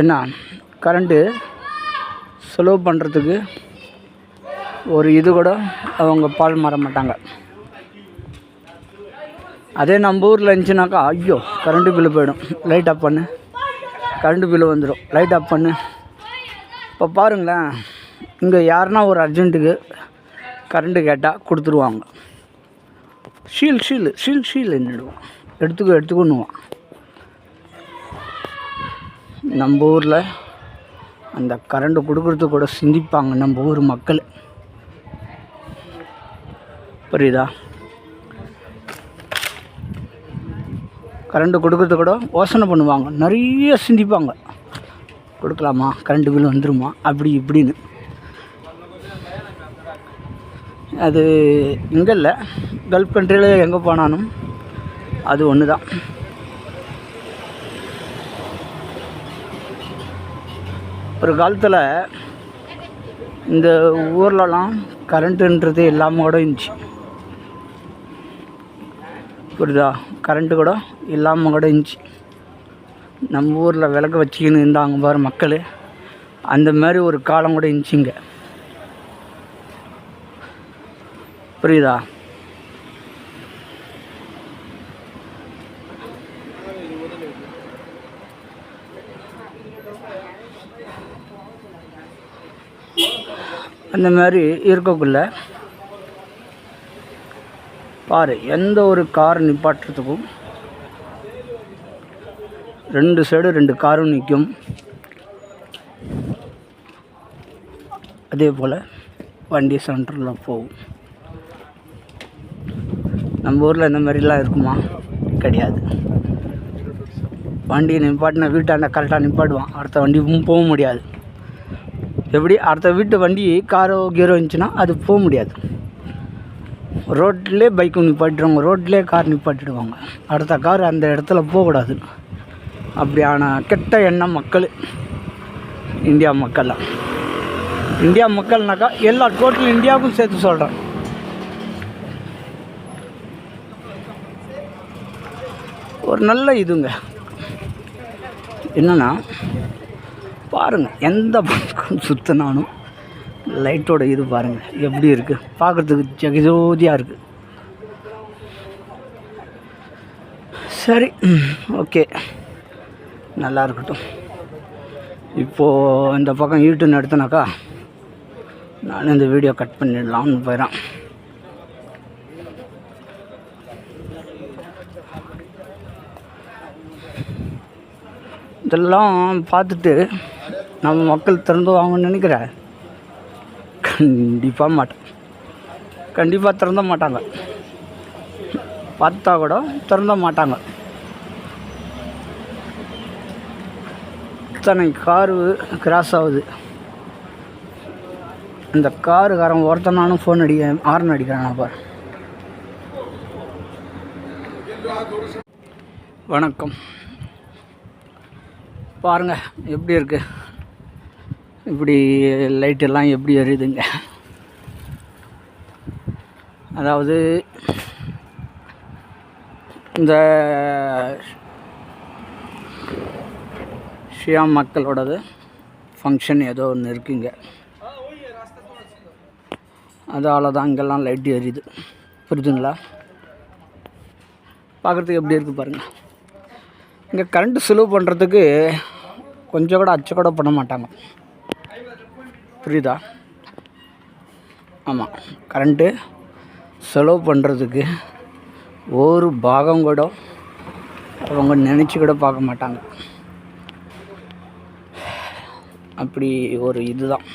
என்ன கரண்ட்டு செலவு பண்ணுறதுக்கு ஒரு இது கூட அவங்க பால் மாற மாட்டாங்க. அதே நம்ம ஊரில் இருந்துச்சுனாக்கா ஐயோ கரண்ட்டு பில்லு போயிடும், லைட் ஆஃப் பண்ணு, கரண்ட்டு பில்லு வந்துடும், லைட் ஆஃப் பண்ணு. இப்போ பாருங்களேன், இங்கே யாருன்னா ஒரு அர்ஜென்ட்டுக்கு கரண்ட்டு கேட்டால் கொடுத்துருவாங்க. ஷீல் என்னடுவான், எடுத்துக்கணுவான். நம்ம ஊரில் அந்த கரண்ட்டு கொடுக்குறது கூட சிந்திப்பாங்க நம்ம ஊர் மக்கள். புரியுதா? கரண்ட்டு கொடுக்குறது கூட யோசனை பண்ணுவாங்க, நிறைய சிந்திப்பாங்க. கொடுக்கலாமா, கரண்ட்டு பில் வந்துடுமா, அப்படி இப்படின்னு. அது இங்கே இல்லை, கல்ஃப் கண்ட்ரியில் எங்கே போனாலும் அது ஒன்று தான். ஒரு காலத்தில் இந்த ஊர்லலாம் கரண்ட்டுன்றது இல்லாமல் கூட இருந்துச்சு. புரியுதா? கரண்ட்டு கூட இல்லாமல் கூட இருந்துச்சு. நம்ம ஊரில் விளக்கு வச்சுக்கின்னு இருந்தாங்க பாரு மக்கள், அந்த மாதிரி ஒரு காலம் கூட இருந்துச்சுங்க. புரியுதா? அந்த மாதிரி இருக்கக்குள்ள பாரு, எந்த ஒரு கார் நிப்பாட்டுறதுக்கும் 2 சைடு 2 காரும் நிற்கும். அதே போல் வண்டி சென்டரில் போகும். நம்ம ஊரில் இந்த மாதிரிலாம் இருக்குமா? கிடையாது. வண்டி நிப்பாட்டின வீட்டாண்ட கரெக்டாக நிப்பாட்டுவான், அடுத்த வண்டி போக முடியாது. எப்படி அடுத்த வீட்டு வண்டி காரோ கீரோ இருந்துச்சுன்னா அது போக முடியாது. ரோட்லேயே பைக்கு நிப்பாட்டிடுவாங்க, ரோட்லேயே கார் நிப்பாட்டிடுவாங்க, அடுத்த கார் அந்த இடத்துல போகக்கூடாது. அப்படியான கெட்ட எண்ணம் மக்கள், இந்தியா மக்கள்லாம். இந்தியா மக்கள்னாக்கா எல்லா டோட்டல் இந்தியாவுக்கும் சேர்த்து சொல்கிறேன். ஒரு நல்ல இதுங்க என்னென்னா பாருங்கள், எந்த பக்கம் சுற்றினாலும் லைட்டோட இது பாருங்கள் எப்படி இருக்குது, பார்க்குறதுக்கு ஜெகஜோதியாக இருக்குது. சரி, ஓகே, நல்லா இருக்கட்டும். இப்போது இந்த பக்கம் யூடியூப் எடுத்தனாக்கா நான் இந்த வீடியோ கட் பண்ணிடலாம்னு போயிடறேன். இதெல்லாம் பார்த்துட்டு நம்ம மக்கள் திறந்துவாங்கன்னு நினைக்கிறேன். கண்டிப்பாக திறந்த மாட்டாங்க. பார்த்தா கூட திறந்த மாட்டாங்க. இத்தனை காரு கிராஸ் ஆகுது. இந்த காருக்காரன் ஒருத்தனாலும் ஃபோன் ஹார்ன் அடிக்கிறான் பார். வணக்கம். பாருங்கள் எப்படி இருக்குது, இப்படி லைட்டெல்லாம் எப்படி எரியுதுங்க. அதாவது இந்த ஷியா மக்களோடது ஃபங்க்ஷன் ஏதோ ஒன்று இருக்குங்க, அதால் தான் இங்கெல்லாம் லைட்டு எரியுது. புரியுதுங்களா? பார்க்குறதுக்கு எப்படி இருக்குது பாருங்கள். இங்கே கரண்ட்டு செலவு பண்ணுறதுக்கு கொஞ்சம் கூட அச்சு கூட பண்ண மாட்டாங்க. புரியுதா? ஆமாம், கரண்ட்டு செலவு பண்ணுறதுக்கு ஒரு பாகம் கூட அவங்க நினச்சி கூட பார்க்க மாட்டாங்க. அப்படி ஒரு இதுதான்.